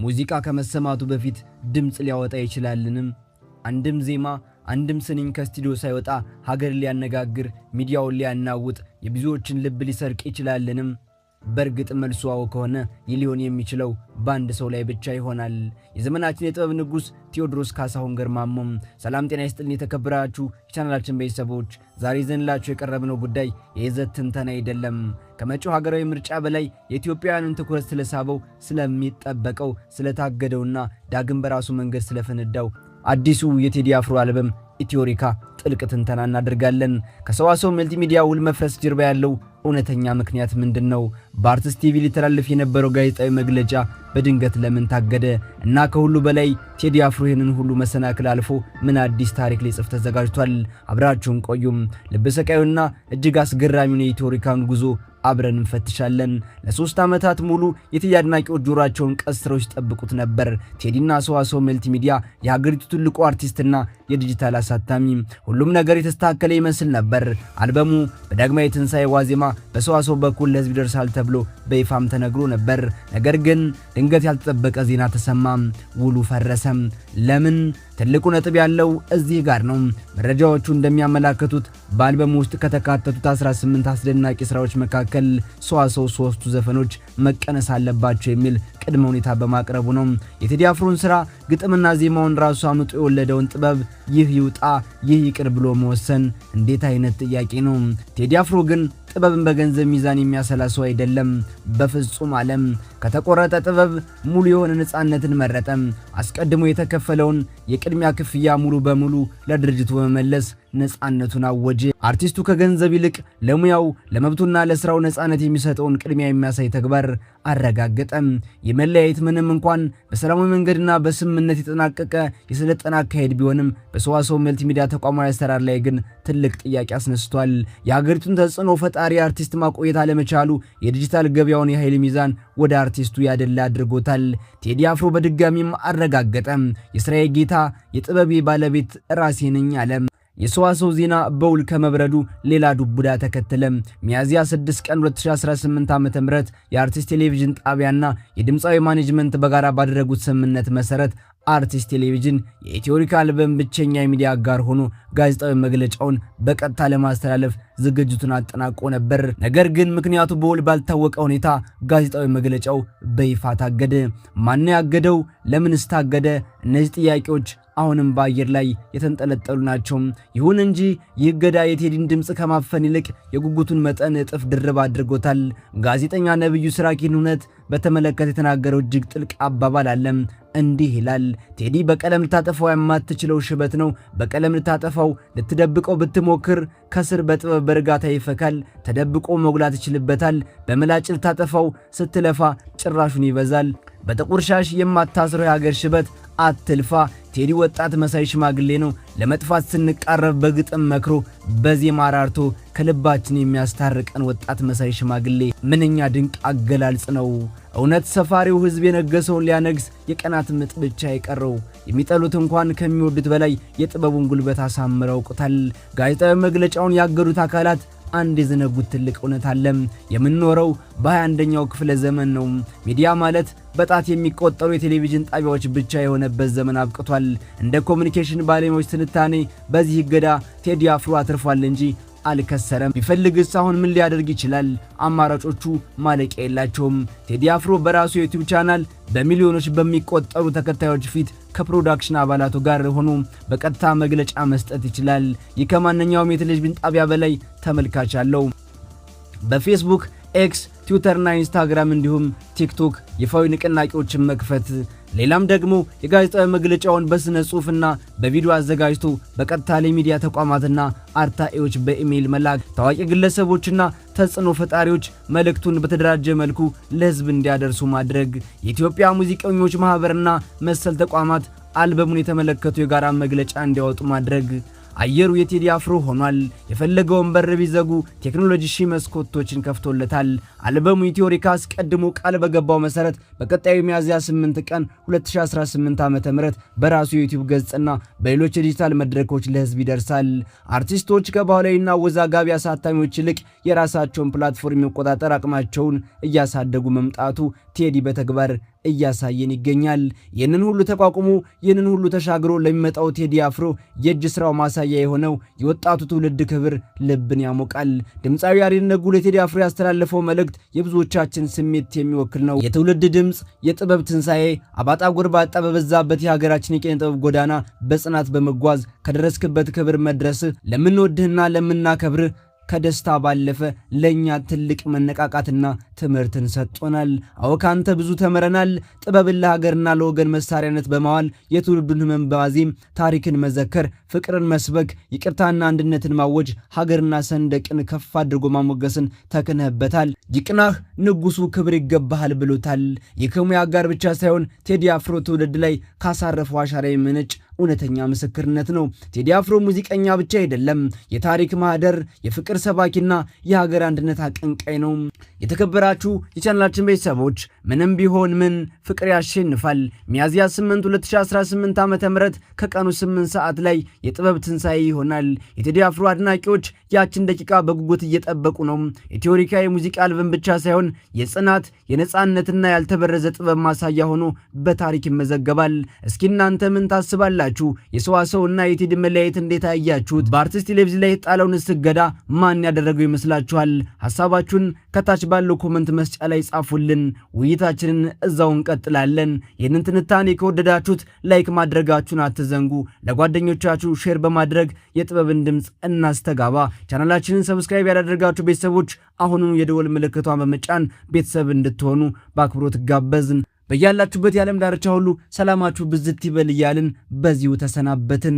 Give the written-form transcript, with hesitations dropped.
ሙዚቃ ከመሰማቱ በፊት ድምጽ ሊያወጣ ይችላልንም? አንድም ዜማ አንድም ስንኝ ከስቱዲዮ ሳይወጣ ሀገር ሊያነጋግር ሚዲያውን ሊያናውጥ የብዙዎችን ልብ ሊሰርቅ ይችላልንም? በርግጥ መልሱ አዎ ከሆነ ሊሆን የሚችለው በአንድ ሰው ላይ ብቻ ይሆናል። የዘመናችን የጥበብ ንጉስ ቴዎድሮስ ካሳሁን ገርማሞም። ሰላም ጤና ይስጥልኝ የተከበራችሁ የቻናላችን ቤተሰቦች፣ ዛሬ ይዘንላችሁ የቀረብነው ጉዳይ የይዘት ትንተና አይደለም። ከመጪው ሀገራዊ ምርጫ በላይ የኢትዮጵያውያንን ትኩረት ስለሳበው ስለሚጠበቀው ስለታገደውና ዳግም በራሱ መንገድ ስለፈነዳው አዲሱ የቴዲ አፍሮ አልበም ኢትዮሪካ ጥልቅ ትንተና እናደርጋለን። ከሰዋሰው መልቲሚዲያ ውል መፍረስ ጀርባ ያለው እውነተኛ ምክንያት ምንድነው? በአርቲስት ቲቪ ሊተላለፍ የነበረው ጋዜጣዊ መግለጫ በድንገት ለምን ታገደ? እና ከሁሉ በላይ ቴዲ አፍሮ ይህንን ሁሉ መሰናክል አልፎ ምን አዲስ ታሪክ ሊጽፍ ተዘጋጅቷል? አብራችሁን ቆዩም። ልብ ሰቃዩና እጅግ አስገራሚውን የኢትዮሪካን ጉዞ አብረን እንፈትሻለን። ለ3 ዓመታት ሙሉ የቴዲ አድናቂዎች ጆሮአቸውን ቀስረው ሲጠብቁት ነበር። ቴዲና ሰዋሰው መልቲሚዲያ የሀገሪቱ ትልቁ አርቲስትና የዲጂታል አሳታሚ፣ ሁሉም ነገር የተስተካከለ ይመስል ነበር። አልበሙ በዳግማዊ ትንሣኤ ዋዜማ በሰዋሰው በኩል ለህዝብ ይደርሳል ተብሎ በይፋም ተነግሮ ነበር። ነገር ግን ድንገት ያልተጠበቀ ዜና ተሰማ። ውሉ ፈረሰም። ለምን? ትልቁ ነጥብ ያለው እዚህ ጋር ነው። መረጃዎቹ እንደሚያመላክቱት በአልበሙ ውስጥ ከተካተቱት 18 አስደናቂ ስራዎች መካከል ሰዋሰው 3ቱ ዘፈኖች መቀነስ አለባቸው የሚል ቅድመ ሁኔታ በማቅረቡ ነው። የቴዲ አፍሮን ስራ ግጥምና ዜማውን ራሱ አምጦ የወለደውን ጥበብ ይህ ይውጣ ይህ ይቅር ብሎ መወሰን እንዴት አይነት ጥያቄ ነው? ቴዲ አፍሮ ግን ጥበብን በገንዘብ ሚዛን የሚያሰላ ሰው አይደለም። በፍጹም ዓለም ከተቆረጠ ጥበብ ሙሉ የሆነ ነፃነትን መረጠ። አስቀድሞ የተከፈለውን የቅድሚያ ክፍያ ሙሉ በሙሉ ለድርጅቱ በመመለስ ነፃነቱን አወጀ። አርቲስቱ ከገንዘብ ይልቅ ለሙያው ለመብቱና ለስራው ነፃነት የሚሰጠውን ቅድሚያ የሚያሳይ ተግባር አረጋገጠ። የመለያየት ምንም እንኳን በሰላማዊ መንገድና በስምምነት የተጠናቀቀ የሰለጠነ አካሄድ ቢሆንም በሰዋሰው መልቲሚዲያ ተቋማዊ አሰራር ላይ ግን ትልቅ ጥያቄ አስነስቷል። የሀገሪቱን ተጽዕኖ ፈጣሪ አርቲስት ማቆየት አለመቻሉ የዲጂታል ገበያውን የኃይል ሚዛን ወደ አርቲስቱ ያደላ አድርጎታል። ቴዲ አፍሮ በድጋሚም አረጋገጠ። የስራዬ ጌታ የጥበቤ ባለቤት ራሴ ነኝ አለ። የሰዋሰው ዜና በውል ከመብረዱ ሌላ ዱብዳ ተከተለ። ሚያዝያ 6 ቀን 2018 ዓ.ም የአርቲስት ቴሌቪዥን ጣቢያና የድምፃዊ ማኔጅመንት በጋራ ባደረጉት ስምምነት መሰረት አርቲስት ቴሌቪዥን የኢትዮሪካ አልበም ብቸኛ የሚዲያ አጋር ሆኖ ጋዜጣዊ መግለጫውን በቀጥታ ለማስተላለፍ ዝግጅቱን አጠናቆ ነበር። ነገር ግን ምክንያቱ በውል ባልታወቀ ሁኔታ ጋዜጣዊ መግለጫው በይፋ ታገደ። ማን ያገደው? ለምንስ ታገደ? እነዚህ ጥያቄዎች አሁንም በአየር ላይ የተንጠለጠሉ ናቸው። ይሁን እንጂ ይህ እገዳ የቴዲን ድምጽ ከማፈን ይልቅ የጉጉቱን መጠን እጥፍ ድርብ አድርጎታል። ጋዜጠኛ ነብዩ ስራኪን እውነት በተመለከተ የተናገረው እጅግ ጥልቅ አባባል አለ። እንዲህ ይላል። ቴዲ በቀለም ልታጠፋው የማትችለው ሽበት ነው። በቀለም ልታጠፋው ልትደብቀው ብትሞክር ከስር በጥበብ በእርጋታ ይፈካል። ተደብቆ መጉላት ይችልበታል። በምላጭ ልታጠፋው ስትለፋ ጭራሹን ይበዛል። በጥቁር ሻሽ የማታስረው የሀገር ሽበት አትልፋ። ቴዲ ወጣት መሳይ ሽማግሌ ነው። ለመጥፋት ስንቃረብ በግጥም መክሮ በዜማ አራርቶ ከልባችን የሚያስታርቀን ወጣት መሳይ ሽማግሌ ምንኛ ድንቅ አገላልጽ ነው። እውነት ሰፋሪው ህዝብ የነገሰውን ሊያነግስ የቀናት ምጥ ብቻ የቀረው። የሚጠሉት እንኳን ከሚወዱት በላይ የጥበቡን ጉልበት አሳምረው አውቁታል። ጋዜጣዊ መግለጫውን ያገዱት አካላት አንድ የዘነጉት ትልቅ እውነት አለ። የምንኖረው በ21ኛው ክፍለ ዘመን ነው። ሚዲያ ማለት በጣት የሚቆጠሩ የቴሌቪዥን ጣቢያዎች ብቻ የሆነበት ዘመን አብቅቷል። እንደ ኮሙኒኬሽን ባለሙያዎች ትንታኔ በዚህ እገዳ ቴዲ አፍሮ አትርፏል እንጂ አልከሰረም። ቢፈልግስ አሁን ምን ሊያደርግ ይችላል? አማራጮቹ ማለቂያ የላቸውም። ቴዲ አፍሮ በራሱ የዩቲዩብ ቻናል በሚሊዮኖች በሚቆጠሩ ተከታዮች ፊት ከፕሮዳክሽን አባላቱ ጋር ሆኖ በቀጥታ መግለጫ መስጠት ይችላል። ይህ ከማንኛውም የቴሌቪዥን ጣቢያ በላይ ተመልካች አለው። በፌስቡክ፣ ኤክስ፣ ትዊተርና ኢንስታግራም እንዲሁም ቲክቶክ ይፋዊ ንቅናቄዎችን መክፈት፣ ሌላም ደግሞ የጋዜጣዊ መግለጫውን በስነ ጽሑፍና በቪዲዮ አዘጋጅቶ በቀጥታ ለሚዲያ ተቋማትና አርታኢዎች በኢሜይል መላክ፣ ታዋቂ ግለሰቦችና ተጽዕኖ ፈጣሪዎች መልእክቱን በተደራጀ መልኩ ለህዝብ እንዲያደርሱ ማድረግ፣ የኢትዮጵያ ሙዚቀኞች ማህበርና መሰል ተቋማት አልበሙን የተመለከቱ የጋራ መግለጫ እንዲያወጡ ማድረግ። አየሩ የቴዲ አፍሮ ሆኗል። የፈለገውን በር ቢዘጉ ቴክኖሎጂ ሺ መስኮቶችን ከፍቶለታል። አልበሙ ኢትዮሪካ አስቀድሞ ቃል በገባው መሰረት በቀጣዩ ሚያዝያ 8 ቀን 2018 ዓ.ም በራሱ የዩቲዩብ ገጽና በሌሎች ዲጂታል መድረኮች ለህዝብ ይደርሳል። አርቲስቶች ከባህላዊና ወዛጋቢ አሳታሚዎች ይልቅ የራሳቸውን ፕላትፎርም የመቆጣጠር አቅማቸውን እያሳደጉ መምጣቱ ቴዲ በተግባር እያሳየን ይገኛል። ይህንን ሁሉ ተቋቁሞ ይህንን ሁሉ ተሻግሮ ለሚመጣው ቴዲ አፍሮ የእጅ ስራው ማሳያ የሆነው የወጣቱ ትውልድ ክብር ልብን ያሞቃል። ድምፃዊ ያሬድ ነጉ ለቴዲ አፍሮ ያስተላለፈው መልእክት የብዙዎቻችን ስሜት የሚወክል ነው። የትውልድ ድምፅ፣ የጥበብ ትንሣኤ፣ አባጣ ጎርባጣ በበዛበት የሀገራችን የኪነ ጥበብ ጎዳና በጽናት በመጓዝ ከደረስክበት ክብር መድረስ ለምንወድህና ለምናከብርህ ከደስታ ባለፈ ለኛ ትልቅ መነቃቃትና ትምህርትን ሰጥቶናል። አዎ ካንተ ብዙ ተምረናል። ጥበብን ለሀገርና ለወገን መሳሪያነት በማዋል የትውልዱን ህመም በማዜም ታሪክን መዘከር፣ ፍቅርን መስበክ፣ ይቅርታና አንድነትን ማወጅ፣ ሀገርና ሰንደቅን ከፍ አድርጎ ማሞገስን ተክነህበታል። ይቅናህ ንጉሱ ክብር ይገባሃል ብሎታል። የከሙያ ጋር ብቻ ሳይሆን ቴዲ አፍሮ ትውልድ ላይ ካሳረፈው አሻራ የሚመነጭ እውነተኛ ምስክርነት ነው። ቴዲ አፍሮ ሙዚቀኛ ብቻ አይደለም፣ የታሪክ ማህደር፣ የፍቅር ሰባኪና የሀገር አንድነት አቀንቃይ ነው። የተከበራችሁ የቻናላችን ቤተሰቦች ምንም ቢሆን ምን ፍቅር ያሸንፋል። ሚያዝያ 8 2018 ዓ.ም ከቀኑ 8 ሰዓት ላይ የጥበብ ትንሣኤ ይሆናል። የቴዲ አፍሮ አድናቂዎች ያችን ደቂቃ በጉጉት እየጠበቁ ነው። የቴዎሪካ የሙዚቃ አልበም ብቻ ሳይሆን የጽናት የነጻነትና ያልተበረዘ ጥበብ ማሳያ ሆኖ በታሪክ ይመዘገባል። እስኪ እናንተ ምን ታስባላችሁ? የሰዋሰውና የቴዲ መለያየት እንዴት አያችሁት? በአርቲስት ቴሌቪዥን ላይ የጣለውን እገዳ ማን ያደረገው ይመስላችኋል? ሐሳባችሁን ከታች ባለው ኮመንት መስጫ ላይ ጻፉልን። ውይይታችንን እዛው እንቀጥላለን። ይህንን ትንታኔ ከወደዳችሁት ላይክ ማድረጋችሁን አትዘንጉ። ለጓደኞቻችሁ ሼር በማድረግ የጥበብን ድምፅ እናስተጋባ። ቻናላችንን ሰብስክራይብ ያላደረጋችሁ ቤተሰቦች አሁኑን የደወል ምልክቷን በመጫን ቤተሰብ እንድትሆኑ በአክብሮት ጋበዝን። በያላችሁበት የዓለም ዳርቻ ሁሉ ሰላማችሁ ብዝት ይበል እያልን በዚሁ ተሰናበትን።